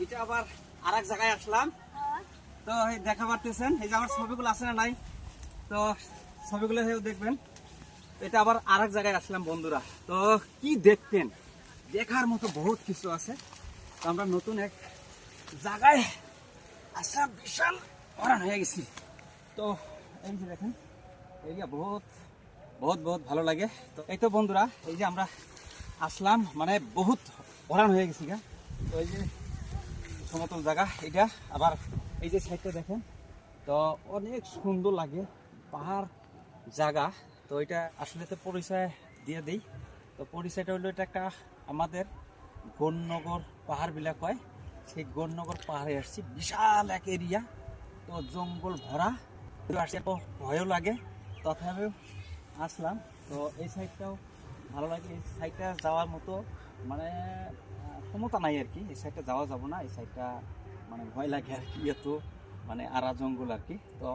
এটা আবার আরেক জায়গায় আসলাম। তো এই দেখা পারতেছেন, এই যে আমার ছবিগুলো আছে না নাই, তো ছবিগুলো দেখবেন। এটা আবার আরেক জায়গায় আসলাম বন্ধুরা। তো কি দেখতেন, দেখার মতো বহুত কিছু আছে। তো আমরা নতুন এক জায়গায় আসলাম, বিশাল হরান হয়ে গেছি। তো এই যে দেখেন, এরিয়া বহুত বহুত বহুত ভালো লাগে। তো এই তো বন্ধুরা, এই যে আমরা আসলাম, মানে বহুত হরান হয়ে গেছি গা। তো এই যে সমতল জায়গা এটা, আবার এই যে সাইডটা দেখেন, তো অনেক সুন্দর লাগে, পাহাড় জায়গা। তো এটা আসলে তো পরিচয় দিয়ে দিই। তো পরিচয়টা হলো, এটা একটা আমাদের গৌরনগর পাহাড় বিলাক হয়, সেই গৌরনগর পাহাড়ে আসছি। বিশাল এক এরিয়া, তো জঙ্গল ভরা, আসতে ভয়ও লাগে, তথাপিও আসলাম। তো এই সাইডটাও ভালো লাগে, এই সাইডটা যাওয়ার মতো মানে ক্ষমতা নাই আর কি। এই সাইডটা যাওয়া যাবো না, এই সাইডটা মানে ভয় লাগে আর কি, এত মানে আরা জঙ্গল আর কি। তো